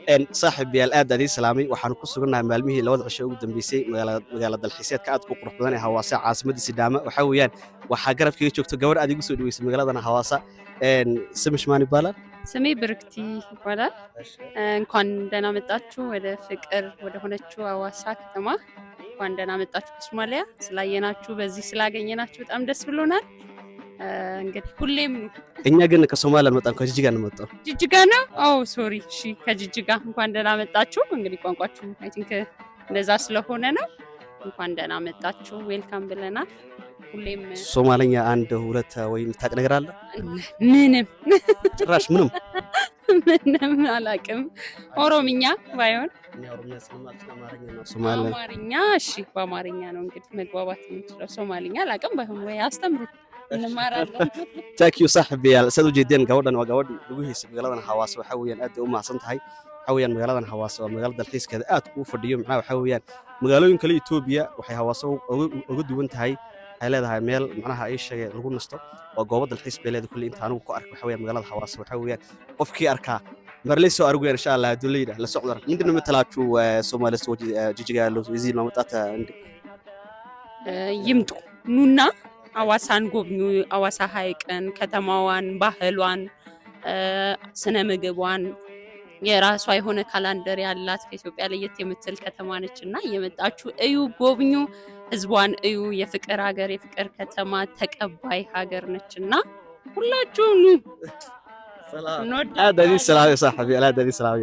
إن صاحب الآد هذه سلامي وحنا كسرنا مالمه اللي وضع شيء قدام بيسي مجال الحسيات كأد كقرب بدنا هواسة عاصمة السدامة وحويان وحجرب كي شفت جوار أدي قصود ويس مجال هذا هواسة إن سمش ماني بالا ስሜ ብርክቲ ይባላል። እንኳን ደህና መጣችሁ ወደ ፍቅር ወደ ሆነችው አዋሳ ከተማ። እንኳን ደህና መጣችሁ ከሶማሊያ። ስላየናችሁ በዚህ ስላገኘናችሁ በጣም ደስ ብሎናል። እንግዲህ ሁሌም እኛ ግን ከሶማሊያ አልመጣም ከጅጅጋ ነው መጣው። ጅጅጋ ነው? ኦ ሶሪ። እሺ ከጅጅጋ እንኳን ደህና መጣችሁ። እንግዲህ ቋንቋችሁ አይ ቲንክ እንደዛ ስለሆነ ነው። እንኳን ደህና መጣችሁ ዌልካም ብለናል። ሁሌም ሶማለኛ አንድ ሁለት ወይም ታውቅ ነገር አለ? ምንም ጭራሽ ምንም ምንም አላውቅም። ኦሮምኛ ባይሆን ኦሮምኛ ስለማልችል አማርኛ ነው። አማርኛ እሺ፣ በአማርኛ ነው እንግዲህ መግባባት የምንችለው። ሶማሊኛ አላውቅም። ባይሆን ወይ አስተምሩ እንማራለን። thank you صاحبي سادو jeedeen gabadhan waa gabadh ugu heysay magaalada Hawaasa waxa weeyaan aad u mahadsan tahay waxa weeyaan magaalada Hawaasa waa magaalada dalxiiskeeda aad ku fadhiyo macnaha waxa weeyaan magaalooyin kale Itoobiya waxay Hawaasa ugu duwan tahay ay leedahay meel macnaha ay sheegay lagu nasto waa goobo dalxiis beeleed kulli inta anigu ku arko waxa weeyaan magaalada Hawaasa waxa weeyaan qofkii arkaa marley soo argo insha Allah haduu leeyahay la socdo mindina matalaatu Soomaaliya soo jijiga loo izi ma mataata ይምጡ ኑና አዋሳን ጎብኙ። አዋሳ ሐይቅን፣ ከተማዋን፣ ባህሏን፣ ስነ ምግቧን የራሷ የሆነ ካላንደር ያላት ከኢትዮጵያ ለየት የምትል ከተማ ነችና እየመጣችሁ እዩ፣ ጎብኙ፣ ህዝቧን እዩ። የፍቅር ሀገር የፍቅር ከተማ ተቀባይ ሀገር ነችና ሁላችሁም ኑ። ሰላም። هذا دي السلام يا صاحبي، هذا دي السلام.